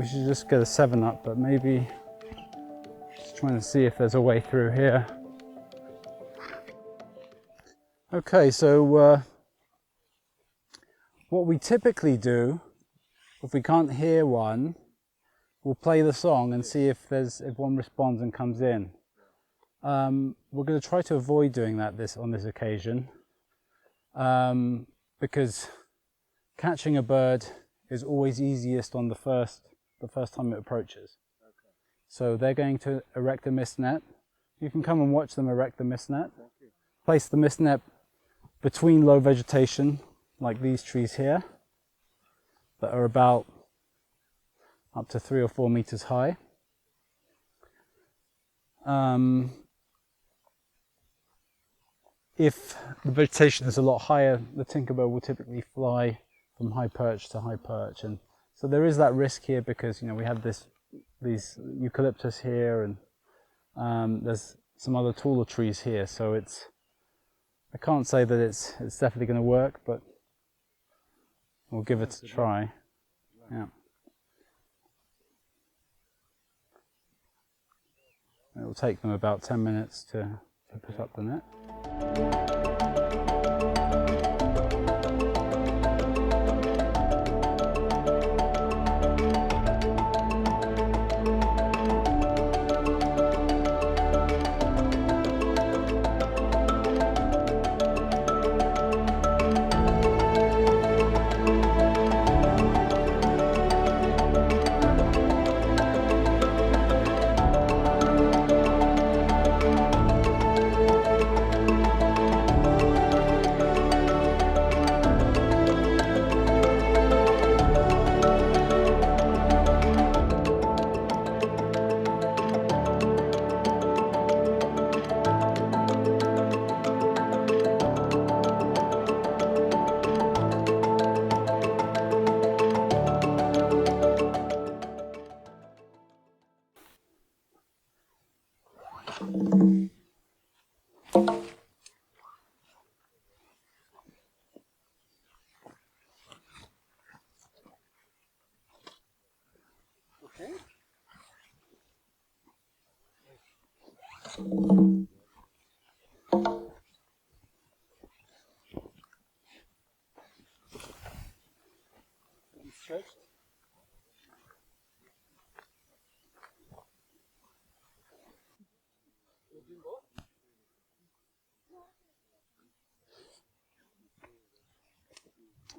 we should just get a 7-up, but maybe just trying to see if there's a way through here. Okay, so what we typically do, if we can't hear one, we'll play the song and see if one responds and comes in. We're going to try to avoid doing that on this occasion, because catching a bird is always easiest on the first time it approaches. Okay. So they're going to erect a mist net. You can come and watch them erect the mist net. Place the mist net between low vegetation, like these trees here, that are about up to 3 or 4 meters high. If the vegetation is a lot higher, the tinkerbird will typically fly from high perch to high perch, and so there is that risk here because we have these eucalyptus here, and there's some other taller trees here. So I can't say that it's definitely going to work, but we'll give it a try. Yeah. It will take them about 10 minutes to put up the net.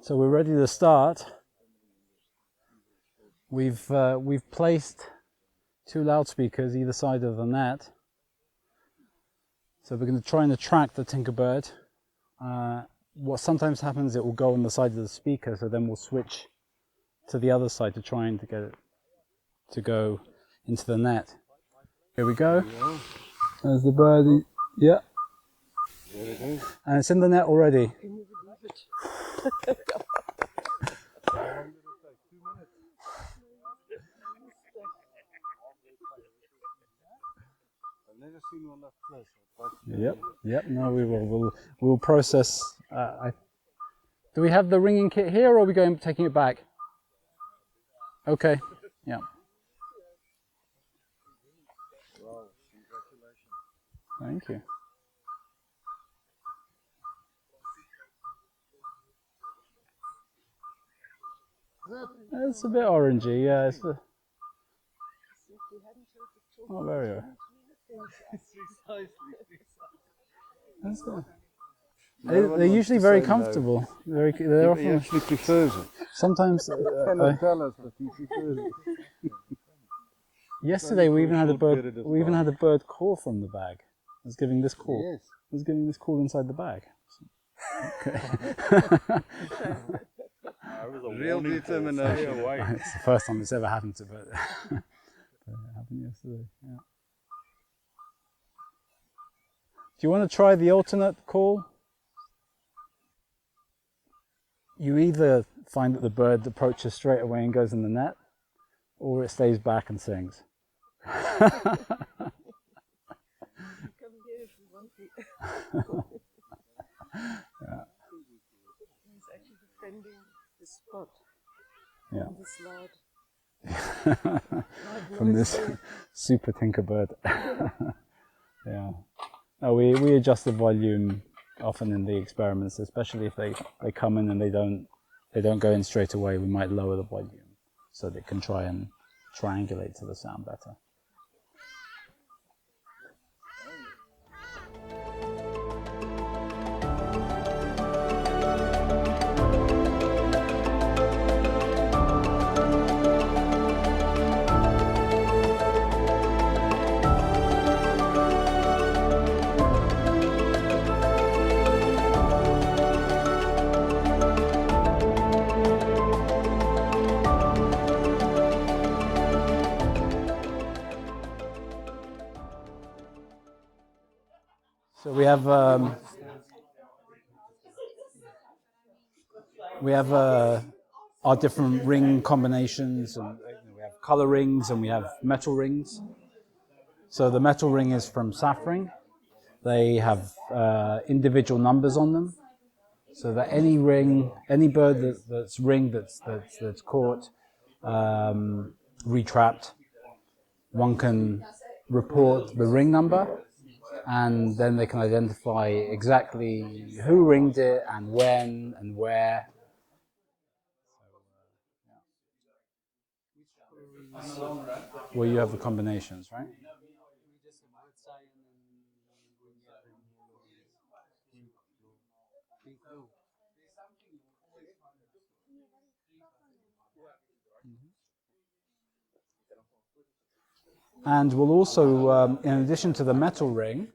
So we're ready to start. We've placed 2 loudspeakers either side of the net. So we're going to try and attract the tinkerbird. What sometimes happens, it will go on the side of the speaker, so then we'll switch to the other side to try and get it to go into the net. Here we go. There's the birdie. Yeah. There it is. And it's in the net already. Yep. No, we will. We'll process. Do we have the ringing kit here, or are we taking it back? Okay. Yeah. Wow, congratulations. Thank you. It's a bit orangey, yeah. It's not very. They're usually very comfortable. They're often, he actually prefers it. Sometimes. Cannot tell us, but he prefers it. Yesterday we even had a bird. We even had a bird call from the bag. It was giving this call. Yes. It was giving this call inside the bag. Okay. Real determination. It's the first time it's ever happened to, but it happened yesterday. Yeah. Do you want to try the alternate call? You either find that the bird approaches straight away and goes in the net, or it stays back and sings. Come here if you want to. Yeah. He's actually defending the spot. Yeah. This loud. from this super tinkerbird. Yeah. No, we adjust the volume often in the experiments, especially if they come in and they don't go in straight away. We might lower the volume so they can try and triangulate to the sound better. So we have our different ring combinations, and we have color rings and we have metal rings. So the metal ring is from saffron. They have individual numbers on them, so that any bird that's ringed, that's caught, retrapped, one can report the ring number, and then they can identify exactly who ringed it and when and where. Well, you have the combinations, right? And we'll also, in addition to the metal ring,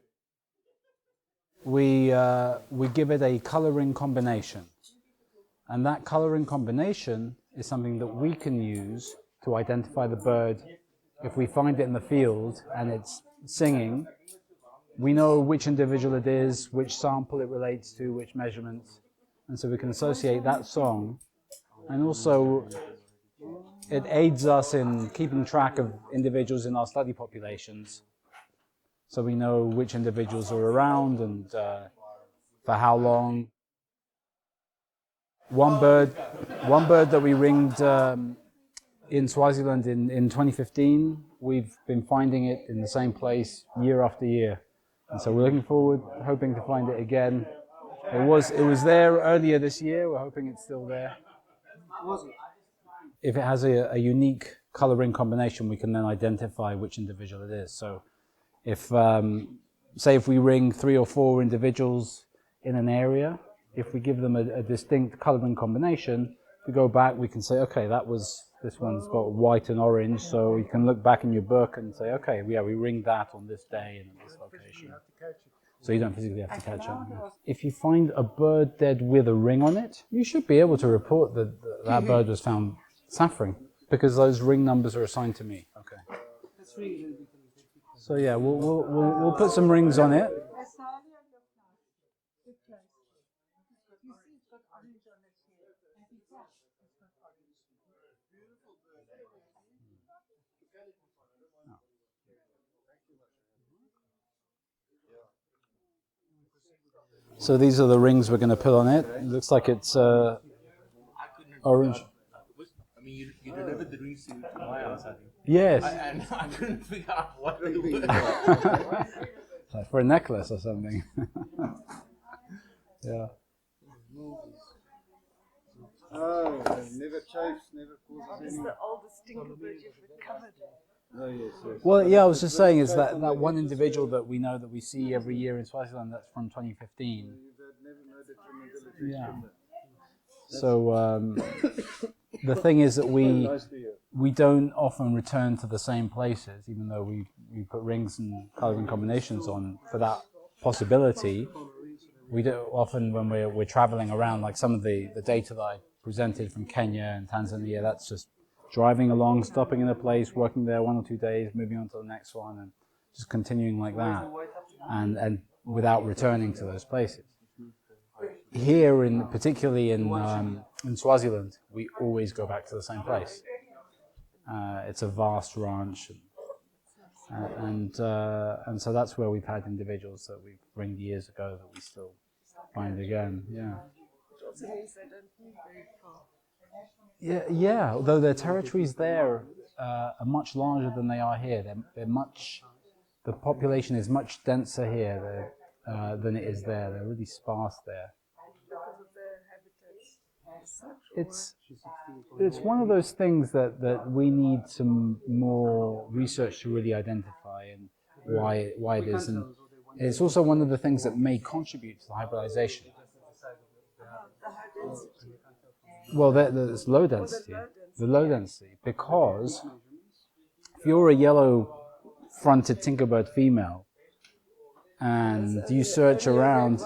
we give it a coloring combination. And that coloring combination is something that we can use to identify the bird. If we find it in the field and it's singing, we know which individual it is, which sample it relates to, which measurements. And so we can associate that song. And also, it aids us in keeping track of individuals in our study populations. So we know which individuals are around and for how long. One bird that we ringed in Swaziland in 2015, we've been finding it in the same place year after year. And so we're looking forward, hoping to find it again. It was there earlier this year. We're hoping it's still there. If it has a unique coloring combination, we can then identify which individual it is. So if, say if we ring 3 or 4 individuals in an area, if we give them a distinct coloring combination, we go back, we can say, okay, this one's got white and orange, so you can look back in your book and say, okay, yeah, we ringed that on this day and in this location. So you don't physically have to catch it. If you find a bird dead with a ring on it, you should be able to report that that bird was found saffron, because those ring numbers are assigned to me. Okay. So yeah, we'll put some rings on it. So these are the rings we're going to put on it. It looks like it's orange. I mean, you delivered the rings to my house, I think. Yes. And I couldn't figure out what they were. Like for a necklace or something. Yeah. Oh, never chafes, never causes It's any. the oldest tinkerbird you've recovered. Oh, yes. Well, yeah, I was just saying is that one individual that we know that we see every year in Swaziland, that's from 2015. You've never known detrimental effects Yeah. from that. So the thing is that Nice to hear. we don't often return to the same places, even though we put rings and colouring combinations on for that possibility. We do often when we're traveling around, like some of the data that I presented from Kenya and Tanzania, that's just driving along, stopping in a place, working there 1 or 2 days, moving on to the next one, and just continuing like that, and without returning to those places. Here, particularly in Swaziland, we always go back to the same place. It's a vast ranch, and so that's where we've had individuals that we've ringed years ago that we still find again. Yeah. Which also means they don't move very far. Yeah. Although their territory's there, are much larger than they are here. The population is much denser here than it is there. They're really sparse there. Because of their habitats. It's one of those things that we need some more research to really identify and why it is. And it's also one of the things that may contribute to the hybridization. The high density. Well, there's low density. The low density, because if you're a yellow-fronted tinkerbird female and you search around,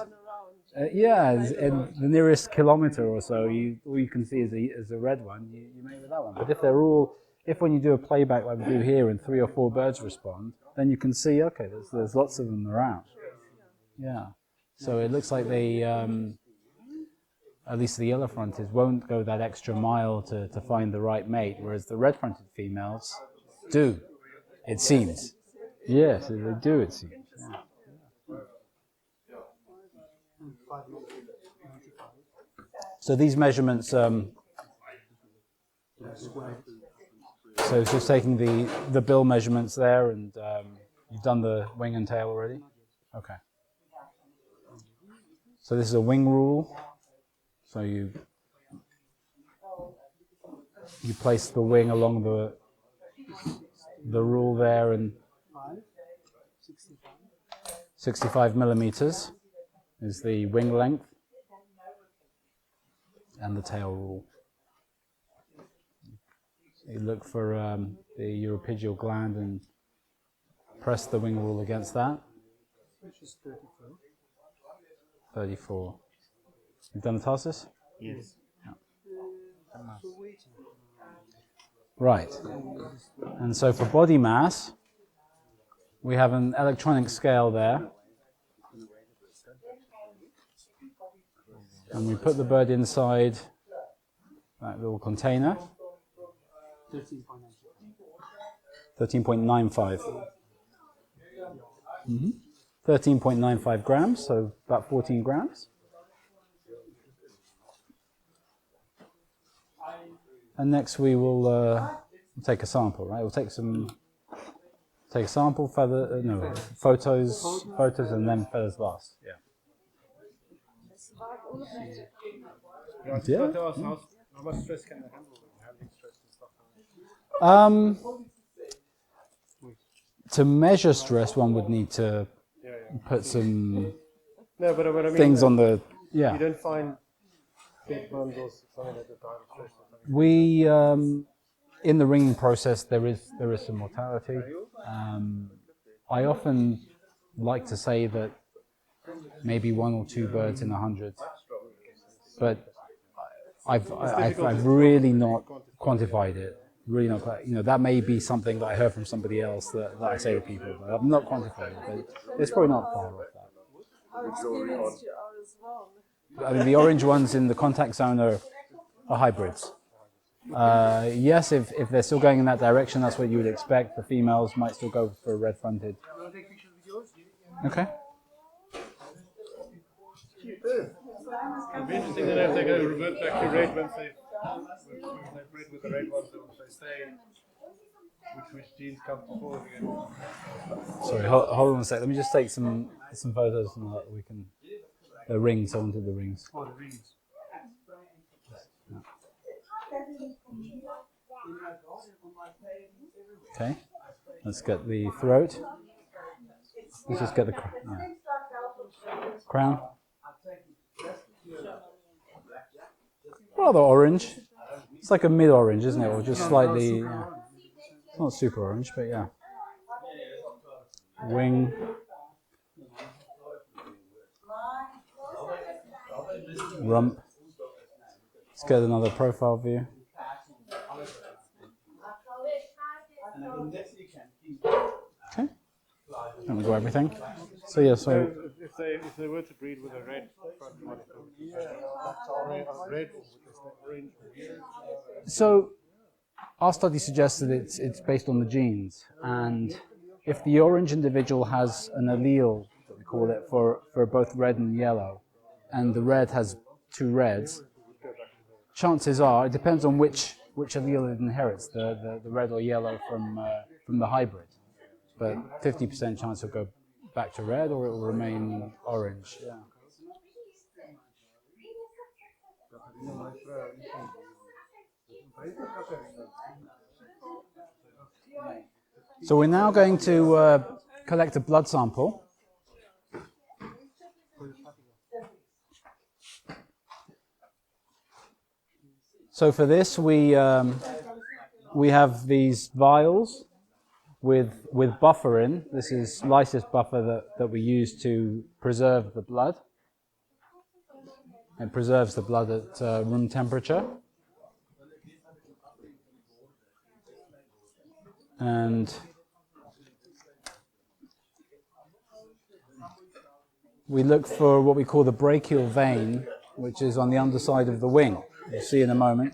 and the nearest kilometer or so, all you can see is a red one. You mate with that one. But if when you do a playback like we do here, and 3 or 4 birds respond, then you can see, okay, there's lots of them around. Yeah. So it looks like they, at least the yellow-fronted, won't go that extra mile to find the right mate, whereas the red-fronted females do, it seems. Yes, they do, it seems. Yeah. So these measurements, so it's just taking the bill measurements there, and you've done the wing and tail already? Okay. So this is a wing rule. So you place the wing along the rule there, and 65 millimeters is the wing length, and the tail rule. You look for the uropygial gland and press the wing rule against that. Which is 34. 34. You've done the tarsus? Yes. Yeah. Right. And so for body mass, we have an electronic scale there. And we put the bird inside that little container. 13.95. 13.95 grams, so about 14 grams. And next we will take a sample, right? We'll take a sample, photos, and then feathers last. Yeah. Yeah. How much stress can they handle? Having stress and stuff. To measure stress, one would need to put some things on the. Yeah. You don't find big bundles or something at the time of stress or something. We in the ringing process there is some mortality. I often like to say that maybe 1 or 2 birds in 100, but I've really not quantified it. Really not quite. That may be something that I heard from somebody else that I say to people, but I've not quantified it. But it's probably not far off that. How experienced you are as well. I mean, the orange ones in the contact zone are hybrids. Yes, if they're still going in that direction, that's what you would expect. The females might still go for a red-fronted. Okay. It'd be interesting that if they go revert back to red once they breed with the red ones, once they stay, which genes come forward again. Sorry, hold on a sec. Let me just take some photos and we can. The rings, I wanted the rings. Oh, the rings. Okay, let's get the throat. Let's just get the crown. Rather orange. It's like a mid-orange, isn't it? Or just slightly. It's not super orange, but yeah. Wing. Rump. Let's get another profile view. Okay. Let me go everything. So yeah, so if they were to breed with a red front one, red orange here. So our study suggests that it's based on the genes, and if the orange individual has an allele, that we call it, for both red and yellow, and the red has 2 reds, chances are, it depends on which which allele it inherits, the red or yellow from the hybrid. But 50% chance it'll go back to red, or it will remain orange. Yeah. So we're now going to collect a blood sample. So for this, we have these vials with buffer in. This is lysis buffer that we use to preserve the blood. It preserves the blood at room temperature. And we look for what we call the brachial vein, which is on the underside of the wing. You'll see in a moment.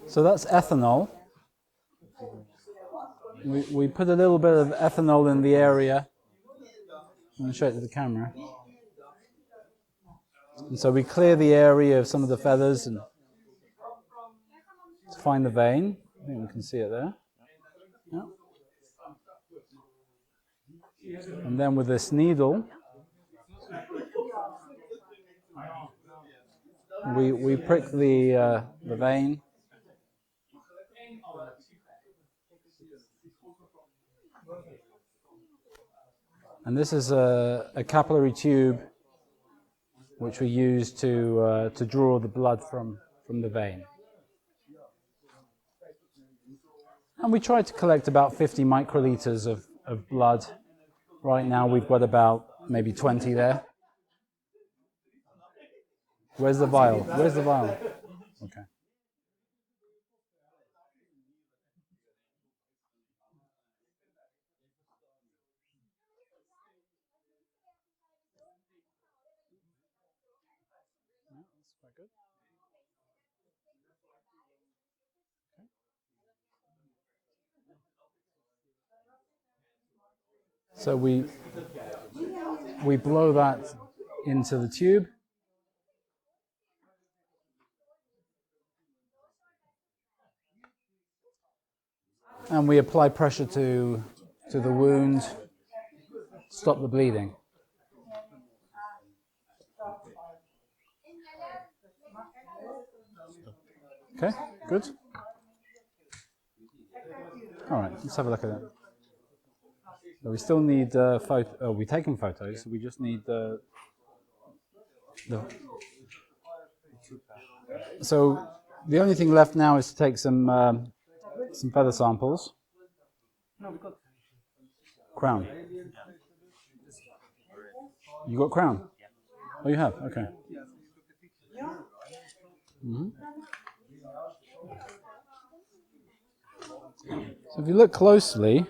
So that's ethanol. We put a little bit of ethanol in the area. I'm going to show it to the camera. And so we clear the area of some of the feathers and to find the vein. I think we can see it there. Yeah. And then with this needle, we prick the vein. And this is a capillary tube which we use to draw the blood from the vein. And we try to collect about 50 microliters of blood. Right now we've got about maybe 20 there. Where's the vial? Where's the vial? Okay. That's quite good. So we blow that into the tube. And we apply pressure to the wound, stop the bleeding. Okay, good. All right, let's have a look at it. So we still need we're taking photos, so we just need So the only thing left now is to take some feather samples. Crown. You got crown? Oh, you have? Okay. Mm-hmm. So if you look closely,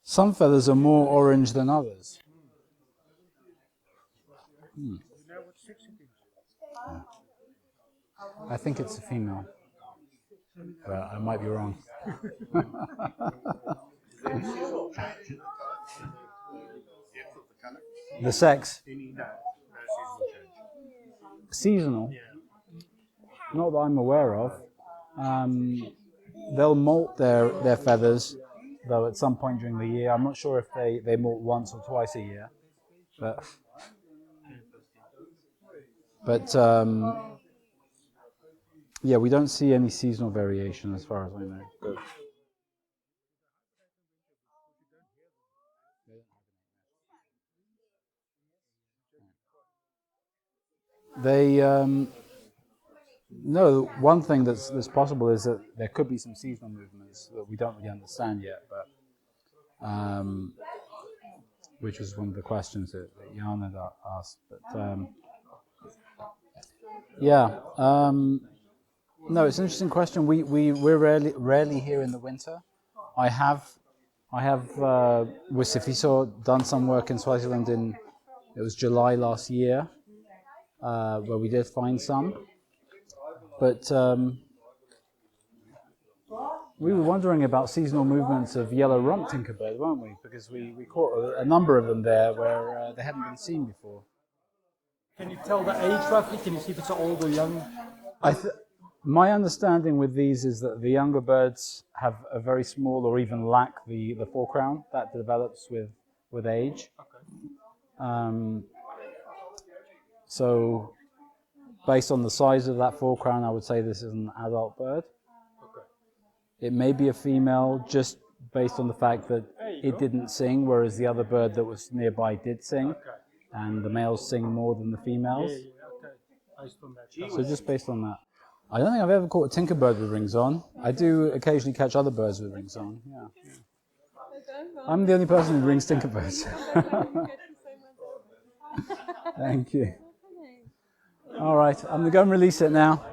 some feathers are more orange than others. Hmm. I think it's a female, but I might be wrong. The sex? Seasonal? Not that I'm aware of. They'll molt their feathers, though, at some point during the year. I'm not sure if they molt once or twice a year. But yeah, we don't see any seasonal variation as far as I know. Good. They no. One thing that's possible is that there could be some seasonal movements that we don't really understand yet, but which was one of the questions that Jan had asked. But yeah, No, it's an interesting question. We're rarely here in the winter. I have with Sifiso done some work in Swaziland it was July last year, where we did find some. But we were wondering about seasonal movements of yellow-rumped tinkerbird, weren't we? Because we caught a number of them there where they hadn't been seen before. Can you tell the age roughly? Can you see if it's old or young? My understanding with these is that the younger birds have a very small or even lack the forecrown that develops with age. Okay. So based on the size of that forecrown, I would say this is an adult bird. Okay. It may be a female just based on the fact that it didn't sing, whereas the other bird that was nearby did sing. Okay. And the males sing more than the females. Okay. Based on that. So just based on that. I don't think I've ever caught a tinkerbird with rings on. I do occasionally catch other birds with rings on. Yeah. I'm the only person who rings tinkerbirds. Thank you. All right, I'm going to go and release it now.